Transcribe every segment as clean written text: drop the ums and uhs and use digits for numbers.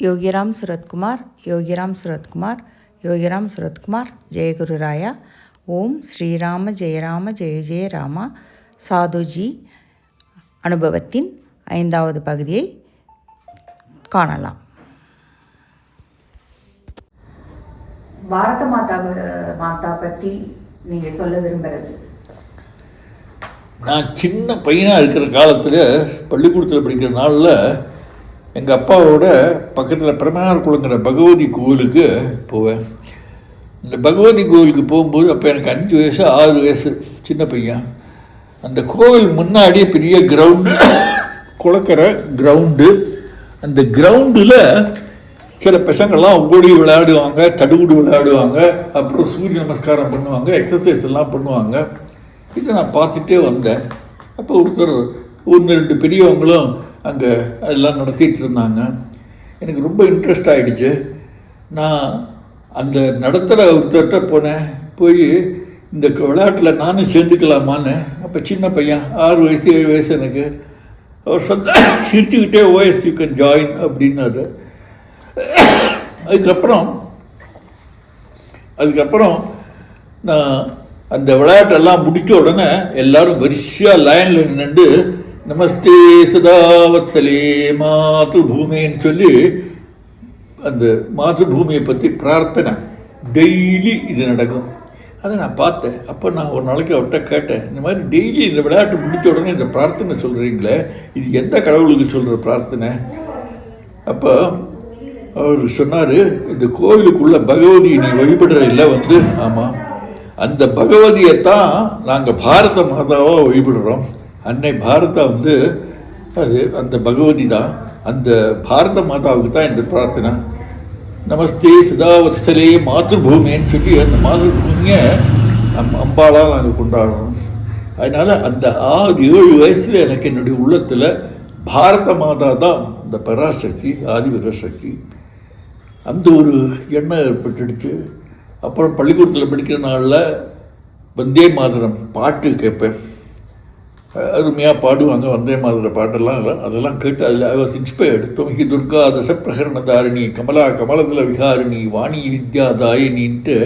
योगीराम सुरत्कुमार, योगीराम सुरत्कुमार, योगीराम सुरत्कुमार, जयगुरु राया. ஓம் ஸ்ரீராம ஜெயராம ஜெய ஜெய ராமா. சாதுஜி அனுபவத்தின் 5வது பகுதியை காணலாம். பாரத மாதா பற்றி நீங்கள் சொல்ல விரும்புகிறது? நான் சின்ன பையனாக இருக்கிற காலத்தில் பள்ளிக்கூடத்தில் படிக்கிற நாளில் எங்கள் அப்பாவோட பக்கத்தில் பிரமனார் குளங்கிற பகவதி கோவிலுக்கு போவேன். இந்த பகவதி கோவிலுக்கு போகும்போது அப்போ எனக்கு 5 வயசு 6 வயசு சின்ன பையன். அந்த கோவில் முன்னாடி பெரிய கிரவுண்டு, குளக்கரை கிரவுண்டு. அந்த கிரவுண்டில் சில பசங்கள்லாம் ஓடி விளையாடுவாங்க, தடுகுடு விளையாடுவாங்க, அப்புறம் சூரிய நமஸ்காரம் பண்ணுவாங்க, எக்ஸசைஸ் எல்லாம் பண்ணுவாங்க. இதை நான் பார்த்துட்டே வந்தேன். அப்போ ஒருத்தர் 1-2 பெரியவங்களும் அங்கே அதெல்லாம் நடத்திட்டு இருந்தாங்க. எனக்கு ரொம்ப இன்ட்ரெஸ்ட் ஆகிடுச்சு. நான் அந்த நடத்துகிற ஒருத்தர்கிட்ட போனேன். போய் இந்த விளையாட்டில் நானும் சேர்ந்துக்கலாமான்னு. அப்போ சின்ன பையன், 6 வயசு 7 வயசு எனக்கு. அவர் சிரிச்சுக்கிட்டே ஓஎஸ் யூ கேன் ஜாயின் அப்படின்னாரு. அதுக்கப்புறம் நான் அந்த விளையாட்டெல்லாம் முடித்த உடனே எல்லோரும் வரிசையாக லைனில் நின்று நமஸ்தே சதாவத்சலே மாத்ருபூமின்னு சொல்லி அந்த மாத்ருபூமியை பற்றி பிரார்த்தனை டெய்லி இது நடக்கும். அதை நான் பார்த்தேன். அப்போ நான் ஒரு நாளைக்கு அவர்கிட்ட கேட்டேன், இந்த மாதிரி டெய்லி இந்த விளையாட்டு முடித்த உடனே இந்த பிரார்த்தனை சொல்கிறீங்களே, இது எந்த கடவுளுக்கு சொல்கிற பிரார்த்தனை? அப்போ அவர் சொன்னார், இந்த கோவிலுக்குள்ள பகவதி நீ வழிபடுற இல்லை ஆமாம், அந்த பகவதியை தான் நாங்கள் பாரத மாதாவாக வழிபடுறோம். அன்னை பாரதா அது அந்த பகவதி தான். அந்த பாரத மாதாவுக்கு தான் இந்த பிரார்த்தனை. நமஸ்தே சதாவத்சலே மாத்ருபூமின்னு சொல்லி அந்த மாத்ருபூமியை அம்பாலாக நாங்கள் கொண்டாடுறோம். அதனால் அந்த 6-7 வயசில் எனக்கு என்னுடைய உள்ளத்தில் பாரத மாதா தான் இந்த பராசக்தி, ஆதிபராசக்தி. அந்த ஒரு எண்ணம் ஏற்பட்டுடுச்சு. அப்புறம் பள்ளிக்கூடத்தில் படிக்கிற நாளில் வந்தே மாதரம் பாட்டு கேட்பேன். அருமையாக பாடுவாங்க வந்தே மாதர பாட்டெல்லாம். அதெல்லாம் கேட்டு அதில் ஐ வாஸ் இன்ஸ்பயர்டு. தொமிகி துர்கா தச பிரகரணதாரிணி கமலா கமலதல விகாரிணி வாணி வித்யா தாயினின்ட்டு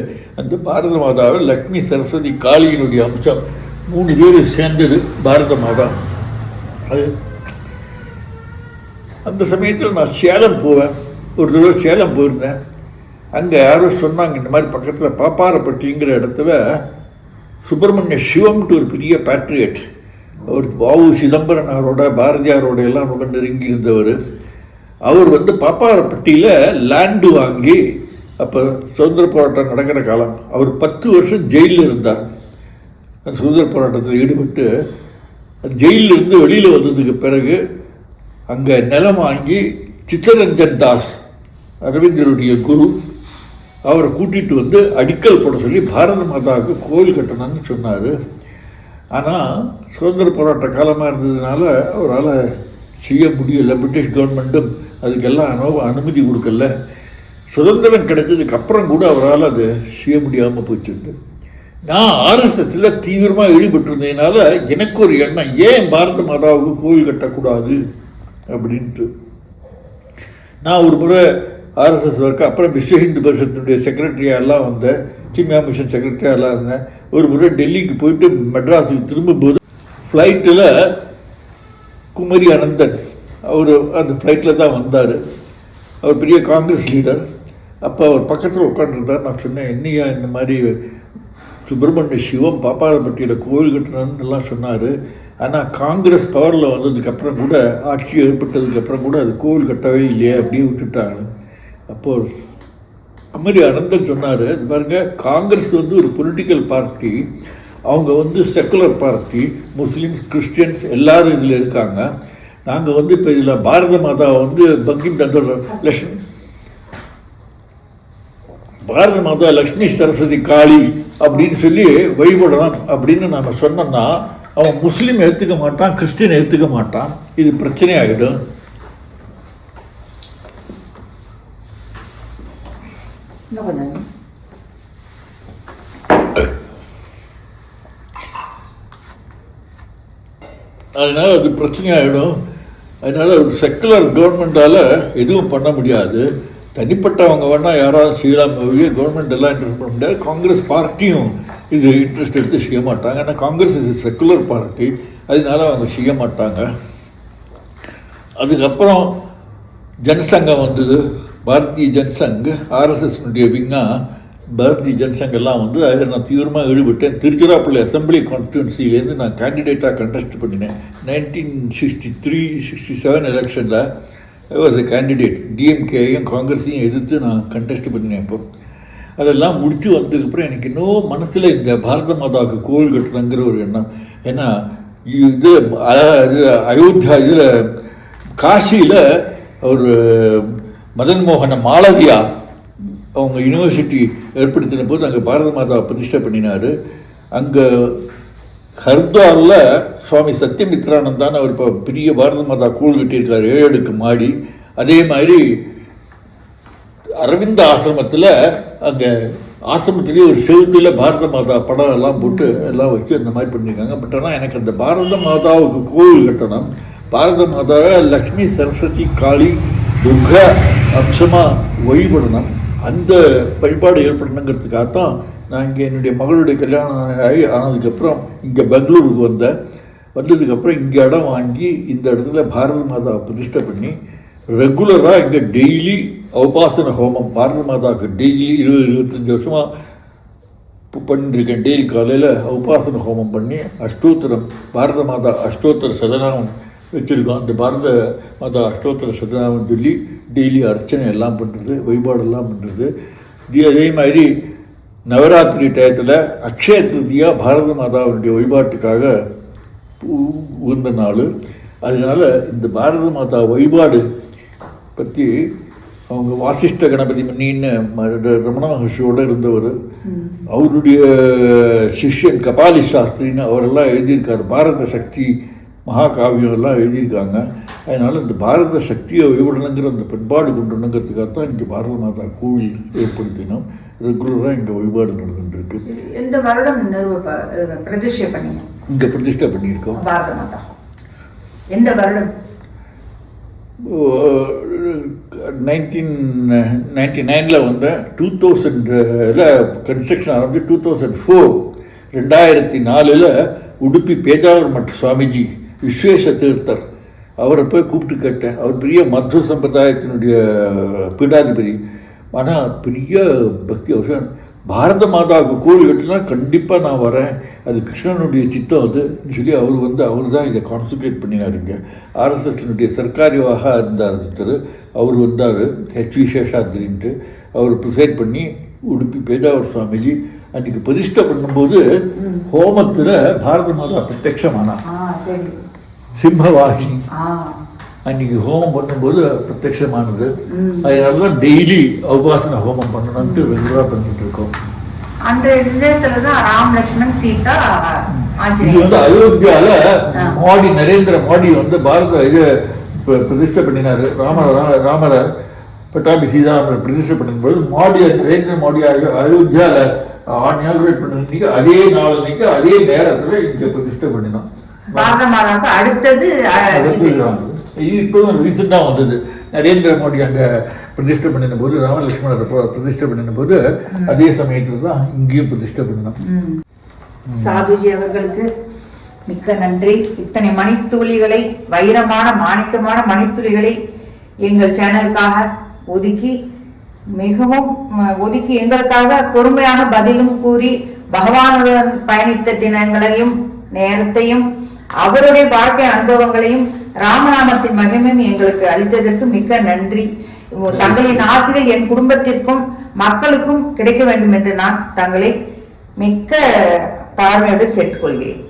அந்த பாரத மாதாவை லக்ஷ்மி சரஸ்வதி காளியினுடைய அம்சம் 3 பேர் சேர்ந்தது பாரத மாதா. அது அந்த சமயத்தில் நான் சேலம் போவேன். ஒரு தடவை சேலம் போயிருந்தேன். அங்கே யாரோ சொன்னாங்க, இந்த மாதிரி பக்கத்தில் பாப்பாரப்பட்டிங்கிற இடத்துல சுப்பிரமணிய சிவம்ட்டு ஒரு பெரிய பேட்ரியட், அவர் வாவு சிதம்பரனாரோட பாரதியாரோட எல்லாம் ரொம்ப நெருங்கி இருந்தவர். அவர் பாப்பாரப்பட்டியில் லேண்டு வாங்கி, அப்போ சுதந்திர போராட்டம் நடக்கிற காலம், அவர் 10 வருஷம் ஜெயிலில் இருந்தார். சுதந்திர போராட்டத்தில் ஈடுபட்டு ஜெயிலிருந்து வெளியில் வந்ததுக்கு பிறகு அங்கே நிலம் வாங்கி சித்தரஞ்சன் தாஸ் அரவிந்தருடைய குரு அவரை கூட்டிகிட்டு அடிக்கல் போட சொல்லி பாரத மாதாவுக்கு கோவில் கட்டணும்னு சொன்னார். ஆனால் சுதந்திர போராட்ட காலமாக இருந்ததுனால அவரால் செய்ய முடியலை. பிரிட்டிஷ் கவர்மெண்ட்டும் அதுக்கெல்லாம் அனுமதி கொடுக்கல. சுதந்திரம் கிடைச்சதுக்கு அப்புறம் கூட அவரால் அது செய்ய முடியாமல் போச்சுட்டு. நான் ஆர்எஸ்எஸில் தீவிரமாக ஈடுபட்டிருந்ததுனால எனக்கு ஒரு எண்ணம், ஏன் பாரத மாதாவுக்கு கோவில் கட்டக்கூடாது அப்படின்ட்டு. நான் ஒரு முறை ஆர்எஸ்எஸ் ஒர்க்கு, அப்புறம் விஸ்வ ஹிந்து பரிஷத்தினுடைய செக்ரட்டரியாக எல்லாம் வந்தேன். சீமியா மிஷன் செக்ரட்டரியாக எல்லாம் இருந்தேன். ஒரு முறை டெல்லிக்கு போயிட்டு மெட்ராஸுக்கு திரும்பும்போது ஃப்ளைட்டில் குமரி அனந்தன் அவர் அந்த ஃப்ளைட்டில் தான் வந்தார். அவர் பெரிய காங்கிரஸ் லீடர். அப்போ அவர் பக்கத்தில் உட்காந்துருந்தார். நான் சொன்னேன், என்னையா இந்த மாதிரி சுப்பிரமணிய சிவம் பாப்பாரப்பட்டியில் கோவில் கட்டணும்னு எல்லாம் சொன்னார். ஆனால் காங்கிரஸ் பவரில் வந்ததுக்கப்புறம் கூட, ஆட்சி ஏற்பட்டதுக்கப்புறம் கூட அது கோவில் கட்டவே இல்லையே, அப்படியே விட்டுட்டாங்க. அப்போது குமரி அனந்தன் சொன்னார், பாருங்க, காங்கிரஸ் ஒரு பொலிட்டிக்கல் பார்ட்டி, அவங்க செக்குலர் பார்ட்டி, முஸ்லீம்ஸ் கிறிஸ்டியன்ஸ் எல்லாரும் இதில் இருக்காங்க. நாங்கள் இப்போ இதில் பாரத மாதா பங்கிம் தந்தர் லக்ஷ்மி பாரத மாதா லக்ஷ்மி சரஸ்வதி காளி அப்படின்னு சொல்லி வழிபடலாம் அப்படின்னு நாம் சொன்னோம்னா அவன் முஸ்லீம் ஏற்றுக்க மாட்டான், கிறிஸ்டின் ஏற்றுக்க மாட்டான். இது பிரச்சனை ஆகிடும். அதனால் அது பிரச்சனையாகிடும். அதனால் ஒரு செக்குலர் கவர்மெண்ட்டால் எதுவும் பண்ண முடியாது. தனிப்பட்டவங்க வேணால் யாராவது செய்யலாம், கவர்மெண்ட் எல்லாம் இன்ட்ரெஸ்ட் பண்ண முடியாது. காங்கிரஸ் பார்ட்டியும் இது இன்ட்ரெஸ்ட் எடுத்து செய்ய மாட்டாங்க. ஏன்னா காங்கிரஸ் இது செக்குலர் பார்ட்டி, அதனால அவங்க செய்ய மாட்டாங்க. அதுக்கப்புறம் ஜனசங்கம் வந்தது, பாரதிய ஜனசங், ஆர்எஸ்எஸ்னுடைய விங்கா பாரதிய ஜனசங் எல்லாம் வந்து அதில் நான் தீவிரமாக ஈடுபட்டேன். திருச்சிராப்பள்ளி அசம்பிளி கான்ஸ்டியூன்சிலேருந்து நான் கேண்டிடேட்டாக கண்டெஸ்ட் பண்ணினேன். 1963-67 எலெக்ஷனில் வாஸ் எ கேண்டிடேட். டிஎம்கேயும் காங்கிரஸையும் எதிர்த்து நான் கண்டெஸ்ட் பண்ணினேன். இப்போ அதெல்லாம் முடிச்சு வந்ததுக்கப்புறம் எனக்கு இன்னும் மனசில் இந்த பாரத மாதாவுக்கு கோவில் கட்டணுங்கிற ஒரு எண்ணம். ஏன்னா இது அயோத்தியா இதில் காசியில் ஒரு மதன் மோகன மாளவியா அவங்க யூனிவர்சிட்டி ஏற்படுத்தின போது அங்கே பாரத மாதாவை பிரதிஷ்டை பண்ணினார். அங்கே ஹர்த்வாரில் சுவாமி சத்யமித்ரானந்தான் அவர் இப்போ பெரிய பாரத மாதா கோவில் கட்டியிருக்கார், 7 அடுக்கு மாடி. அதே மாதிரி அரவிந்த ஆசிரமத்தில் அங்கே ஆசிரமத்திலேயே ஒரு செவுத்தில் பாரத மாதா படம் எல்லாம் போட்டு எல்லாம் வச்சு அந்த மாதிரி பண்ணியிருக்காங்க. பட் ஆனால் எனக்கு அந்த பாரத மாதாவுக்கு கோவில் கட்டணும், பாரத மாதாவை லக்ஷ்மி சரஸ்வதி காளி துர்கா அம்சமாக வழிபடணும், அந்த வழிபாடு ஏற்படணுங்கிறதுக்காகத்தான் நான் இங்கே என்னுடைய மகளுடைய கல்யாணம் ஆனதுக்கப்புறம் இங்கே பெங்களூருக்கு வந்ததுக்கப்புறம் இங்கே இடம் வாங்கி இந்த இடத்துல பாரத மாதாவை பிரதிஷ்டை பண்ணி ரெகுலராக இங்கே டெய்லி உபாசன ஹோமம் பாரத மாதாவுக்கு டெய்லி 20-25 வருஷமாக பண்ணிட்டுருக்கேன். டெய்லி காலையில் உபாசன ஹோமம் பண்ணி அஷ்டோத்திரம் பாரத மாதா அஷ்டோத்திர சதநாமம் வச்சுருக்கோம். அந்த பாரத மாதா அஷ்டோத்திர சதநாமம் சொல்லி டெய்லி அர்ச்சனை எல்லாம் பண்ணுறது, வழிபாடெல்லாம் பண்ணுறது. அதே மாதிரி நவராத்திரி டயத்தில் அக்ஷய திருதியாக பாரத மாதாவுடைய வழிபாட்டுக்காக உகந்த நாள். அதனால் இந்த பாரத மாதா வழிபாடு பற்றி அவங்க வாசிஷ்ட கணபதி மன்னின்னு ரமண மகர்ஷியோடு இருந்தவர், அவருடைய சிஷ்யன் கபாலி சாஸ்திரின்னு அவரெல்லாம் எழுதியிருக்கார். பாரத சக்தி மகாகாவியம் எல்லாம் எழுதியிருக்காங்க. அதனால் இந்த பாரத சக்தியை வழிபடணுங்கிற அந்த பண்பாடு கொண்டு வரணுங்கிறதுக்காகத்தான் இங்கே பாரத மாதா கோவில் ஏற்படுத்தினோம். ரெகுலராக இங்கே வழிபாடு நடந்துருக்கு. இந்த வருடம் பிரதிஷ்டை பண்ணீங்க? இங்கே பிரதிஷ்டை பண்ணியிருக்கோம் பாரத மாதா. எந்த வருடம்? 1999 வந்தேன். 2000 கன்ஸ்ட்ரக்ஷன் ஆரம்பிச்சு 2004 2004 உடுப்பி பேஜாவர் மठ சுவாமிஜி விஸ்வேச தீர்த்தர் அவரை போய் கூப்பிட்டு கேட்டேன். அவர் பெரிய மத்வ சம்பிரதாயத்தினுடைய பீடாதிபதி, ஆனால் பெரிய பக்தி. அவர் பாரத மாதாவுக்கு கோவில் கட்டினா கண்டிப்பாக நான் வரேன், அது கிருஷ்ணனுடைய சித்தம் அதுன்னு சொல்லி அவர் தான் இதை கான்சன்ட்ரேட் பண்ணினாருங்க. ஆர்எஸ்எஸ்னுடைய சர்க்காரியாக இருந்தார் ஒருத்தர், அவர் வந்தார் ஹெச்வி சேஷாத்ரின்ட்டு, அவர் ப்ரிசைட் பண்ணி உடுப்பி பேஜாவர் சுவாமிஜி அன்றைக்கி பிரதிஷ்டை பண்ணும்போது ஹோமத்தில் பாரத மாதா பிரத்யட்சமானார். சிம்மவாகினி அன்றைக்கி ஹோமம் பண்ணும்போது பிரத்யட்சமானது. அதனால தான் டெய்லி உபாசன ஹோமம் பண்ணணும்ட்டு ரெகுலராக பண்ணிட்டு இருக்கோம். இது அயோத்தியாவில் மோடி நரேந்திர மோடி பாரத இது பிரதிஷ்டை பண்ணினார். ராமரை பட்டாபி சீதாராமரை பிரதிஷ்டை பண்ணும்போது நரேந்திர மோடி அயோத்தியாவில் இனாகுரேட் பண்ணி அதே நாளைக்கு அதே நேரத்தில் இங்கே பிரதிஷ்டை பண்ணினோம். அடுத்தது இப்போ ரீசெண்டாக வந்தது. நரேந்திர மோடி அங்கே பிரதிஷ்டை பண்ணின போது, ராமலட்சுமணரை பிரதிஷ்டை பண்ணின போது அதே சமயத்தில் தான் இங்கேயும் பிரதிஷ்டை பண்ணினோம். சாதுஜி அவர்களுக்கு மிக்க நன்றி. இத்தனை மணித்துளிகளை, வைரமான மாணிக்கமான மணித்துளிகளை எங்கள் சேனலுக்காக ஒதுக்கி எங்களுக்காக பொறுமையாக பதிலும் கூறி பகவானுடன் பயணித்த தினங்களையும் நேரத்தையும் அவருடைய வாழ்க்கை அனுபவங்களையும் ராமநாமத்தின் மகிமையும் எங்களுக்கு அளித்ததற்கு மிக்க நன்றி. தங்களின் ஆசிரியர் என் குடும்பத்திற்கும் மக்களுக்கும் கிடைக்க வேண்டும் என்று நான் தங்களை மிக்க தாழ்மையோடு கேட்டுக்கொள்கிறேன்.